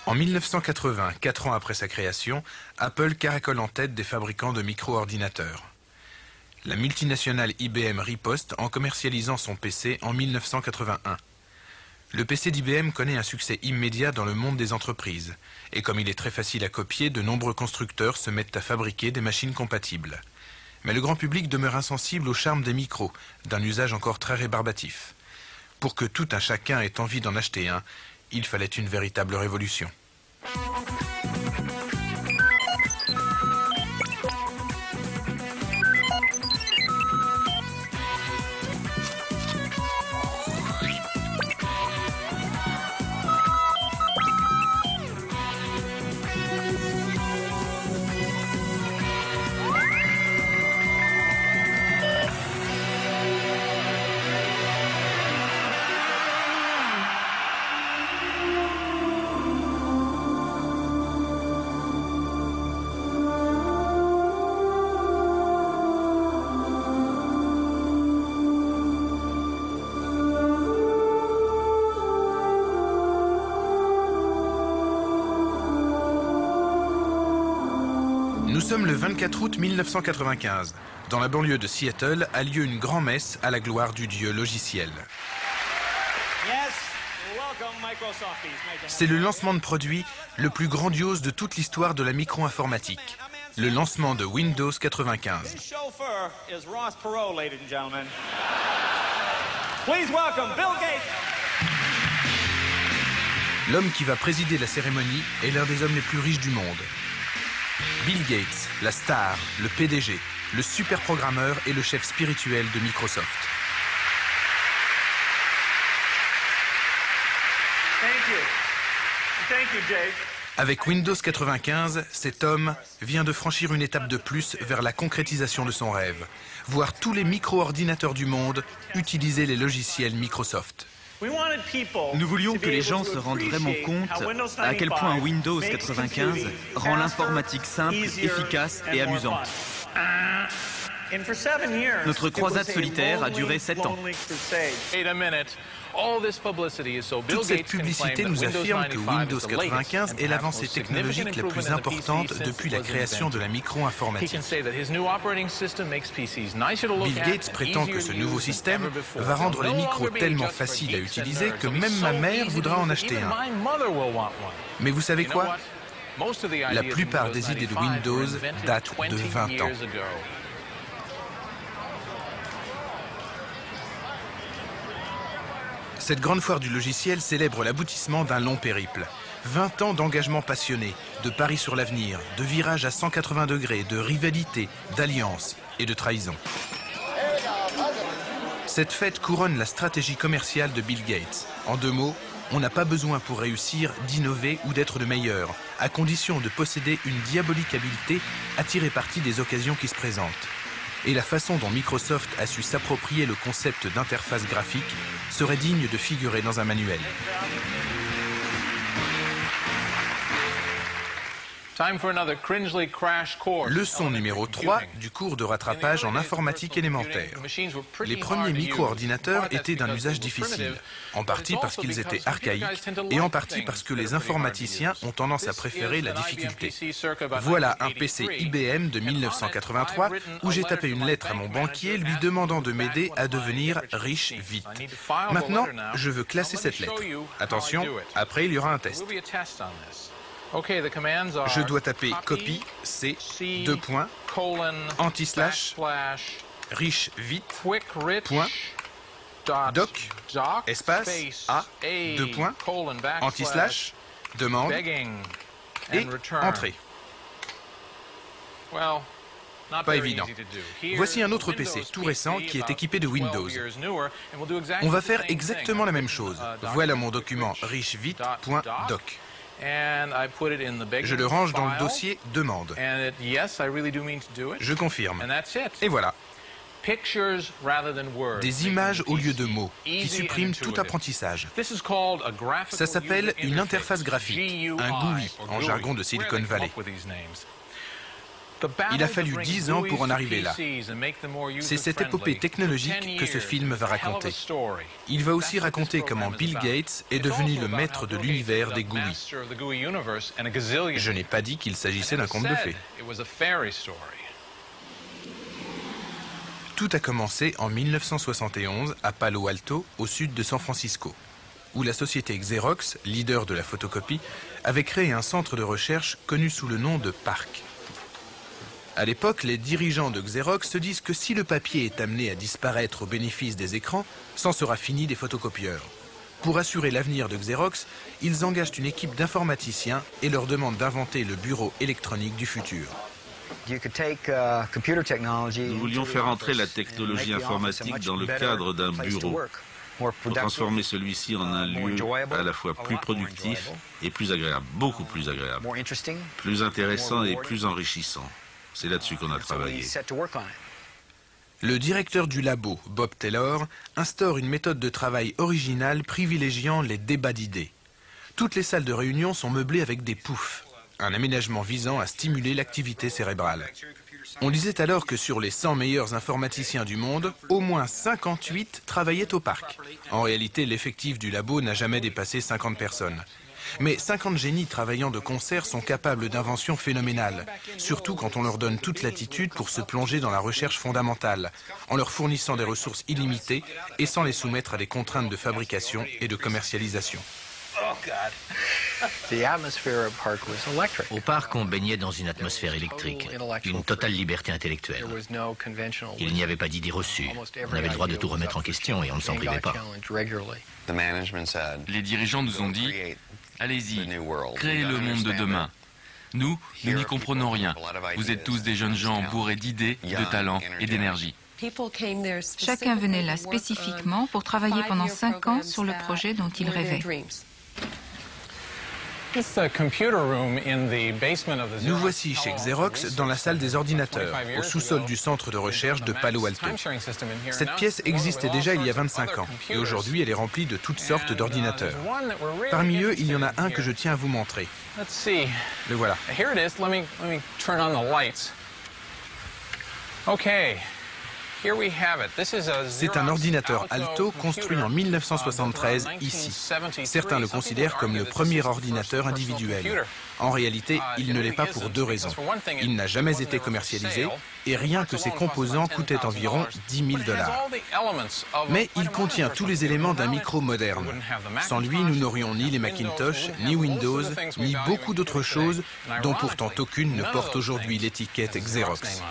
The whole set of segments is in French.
En 1980, 4 ans après sa création, Apple caracole en tête des fabricants de micro-ordinateurs. La multinationale IBM riposte en commercialisant son PC en 1981. Le PC d'IBM connaît un succès immédiat dans le monde des entreprises, et comme il est très facile à copier, de nombreux constructeurs se mettent à fabriquer des machines compatibles. Mais le grand public demeure insensible au charme des micros, d'un usage encore très rébarbatif. Pour que tout un chacun ait envie d'en acheter un, il fallait une véritable révolution. Nous sommes le 24 août 1995. Dans la banlieue de Seattle a lieu une grand-messe à la gloire du dieu logiciel. C'est le lancement de produit le plus grandiose de toute l'histoire de la micro-informatique. Le lancement de Windows 95. L'homme qui va présider la cérémonie est l'un des hommes les plus riches du monde. Bill Gates, la star, le PDG, le super programmeur et le chef spirituel de Microsoft. Avec Windows 95, cet homme vient de franchir une étape de plus vers la concrétisation de son rêve. Voir tous les micro-ordinateurs du monde utiliser les logiciels Microsoft. Nous voulions que les gens se rendent vraiment compte à quel point Windows 95 rend l'informatique simple, efficace et amusante. Notre croisade solitaire a duré 7 ans. Toute cette publicité nous affirme que Windows 95 est l'avancée technologique la plus importante depuis la création de la micro-informatique. Bill Gates prétend que ce nouveau système va rendre les micros tellement faciles à utiliser que même ma mère voudra en acheter un. Mais vous savez quoi? La plupart des idées de Windows datent de 20 ans. Cette grande foire du logiciel célèbre l'aboutissement d'un long périple. 20 ans d'engagement passionné, de paris sur l'avenir, de virages à 180 degrés, de rivalité, d'alliance et de trahison. Cette fête couronne la stratégie commerciale de Bill Gates. En 2 mots, on n'a pas besoin pour réussir d'innover ou d'être le meilleur, à condition de posséder une diabolique habileté à tirer parti des occasions qui se présentent. Et la façon dont Microsoft a su s'approprier le concept d'interface graphique serait digne de figurer dans un manuel. Leçon numéro 3 du cours de rattrapage en informatique élémentaire. Les premiers micro-ordinateurs étaient d'un usage difficile, en partie parce qu'ils étaient archaïques et en partie parce que les informaticiens ont tendance à préférer la difficulté. Voilà un PC IBM de 1983 où j'ai tapé une lettre à mon banquier lui demandant de m'aider à devenir riche vite. Maintenant, je veux classer cette lettre. Attention, après il y aura un test. Je dois taper copie, C, 2 points, anti-slash, riche vite, point, doc, espace, A, 2 points, anti-slash, demande, et entrée. Pas évident. Voici un autre PC tout récent qui est équipé de Windows. On va faire exactement la même chose. Voilà mon document richevite.doc. Je le range dans le dossier « Demande ». Je confirme. Et voilà. Des images au lieu de mots, qui suppriment tout apprentissage. Ça s'appelle une interface graphique, un GUI, en jargon de Silicon Valley. Il a fallu 10 ans pour en arriver là. C'est cette épopée technologique que ce film va raconter. Il va aussi raconter comment Bill Gates est devenu le maître de l'univers des GUI. Je n'ai pas dit qu'il s'agissait d'un conte de fées. Tout a commencé en 1971 à Palo Alto, au sud de San Francisco, où la société Xerox, leader de la photocopie, avait créé un centre de recherche connu sous le nom de PARC. À l'époque, les dirigeants de Xerox se disent que si le papier est amené à disparaître au bénéfice des écrans, c'en sera fini des photocopieurs. Pour assurer l'avenir de Xerox, ils engagent une équipe d'informaticiens et leur demandent d'inventer le bureau électronique du futur. Nous voulions faire entrer la technologie informatique dans le cadre d'un bureau pour transformer celui-ci en un lieu à la fois plus productif et plus agréable, beaucoup plus agréable, plus intéressant et plus enrichissant. C'est là-dessus qu'on a travaillé. Le directeur du labo, Bob Taylor, instaure une méthode de travail originale privilégiant les débats d'idées. Toutes les salles de réunion sont meublées avec des poufs, un aménagement visant à stimuler l'activité cérébrale. On disait alors que sur les 100 meilleurs informaticiens du monde, au moins 58 travaillaient au parc. En réalité, l'effectif du labo n'a jamais dépassé 50 personnes. Mais 50 génies travaillant de concert sont capables d'inventions phénoménales, surtout quand on leur donne toute latitude pour se plonger dans la recherche fondamentale, en leur fournissant des ressources illimitées et sans les soumettre à des contraintes de fabrication et de commercialisation. Au parc, on baignait dans une atmosphère électrique, une totale liberté intellectuelle. Il n'y avait pas d'idées reçues. On avait le droit de tout remettre en question et on ne s'en privait pas. Les dirigeants nous ont dit « Allez-y, créez le monde de demain. Nous n'y comprenons rien. Vous êtes tous des jeunes gens bourrés d'idées, de talent et d'énergie. » Chacun venait là spécifiquement pour travailler pendant 5 ans sur le projet dont il rêvait. Nous voici chez Xerox dans la salle des ordinateurs, au sous-sol du centre de recherche de Palo Alto. Cette pièce existait déjà il y a 25 ans et aujourd'hui elle est remplie de toutes sortes d'ordinateurs. Parmi eux, il y en a un que je tiens à vous montrer. Le voilà. C'est un ordinateur Alto construit en 1973 ici. Certains le considèrent comme le premier ordinateur individuel. En réalité, il ne l'est pas pour 2 raisons. Il n'a jamais été commercialisé et rien que ses composants coûtaient environ $10 000. Mais il contient tous les éléments d'un micro moderne. Sans lui, nous n'aurions ni les Macintosh, ni Windows, ni beaucoup d'autres choses dont pourtant aucune ne porte aujourd'hui l'étiquette Xerox.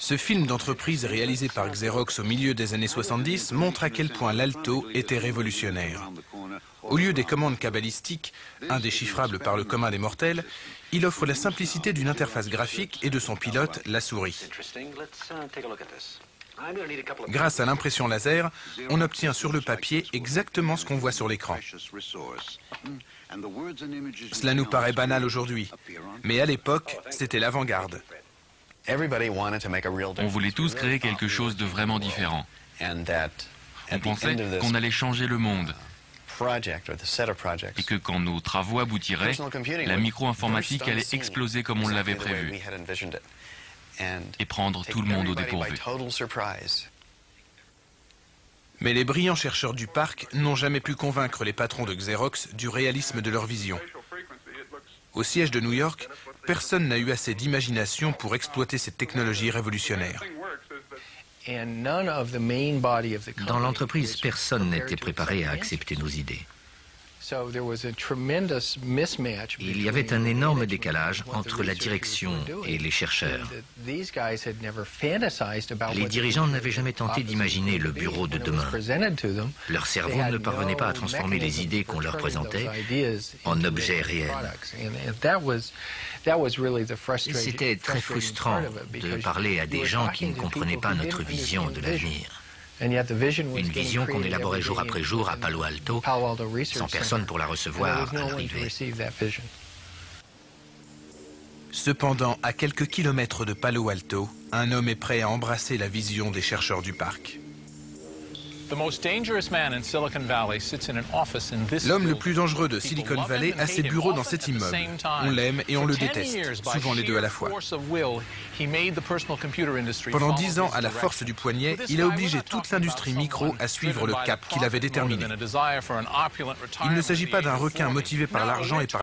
Ce film d'entreprise réalisé par Xerox au milieu des années 70 montre à quel point l'Alto était révolutionnaire. Au lieu des commandes cabalistiques, indéchiffrables par le commun des mortels, il offre la simplicité d'une interface graphique et de son pilote, la souris. Grâce à l'impression laser, on obtient sur le papier exactement ce qu'on voit sur l'écran. Cela nous paraît banal aujourd'hui, mais à l'époque, c'était l'avant-garde. On voulait tous créer quelque chose de vraiment différent. On pensait qu'on allait changer le monde et que quand nos travaux aboutiraient, la micro-informatique allait exploser comme on l'avait prévu et prendre tout le monde au dépourvu. Mais les brillants chercheurs du parc n'ont jamais pu convaincre les patrons de Xerox du réalisme de leur vision. Au siège de New York, personne n'a eu assez d'imagination pour exploiter cette technologie révolutionnaire. Dans l'entreprise, personne n'était préparé à accepter nos idées. Il y avait un énorme décalage entre la direction et les chercheurs. Les dirigeants n'avaient jamais tenté d'imaginer le bureau de demain. Leur cerveau ne parvenait pas à transformer les idées qu'on leur présentait en objets réels. C'était très frustrant de parler à des gens qui ne comprenaient pas notre vision de l'avenir. Une vision qu'on élaborait jour après jour à Palo Alto, sans personne pour la recevoir à l'arrivée. Cependant, à quelques kilomètres de Palo Alto, un homme est prêt à embrasser la vision des chercheurs du parc. L'homme le plus dangereux de Silicon Valley a ses bureaux dans cet immeuble. On l'aime et on le déteste, souvent les deux à la fois. Pendant 10 ans, à la force du poignet, il a obligé toute l'industrie micro à suivre le cap qu'il avait déterminé. Il ne s'agit pas d'un requin motivé par l'argent et par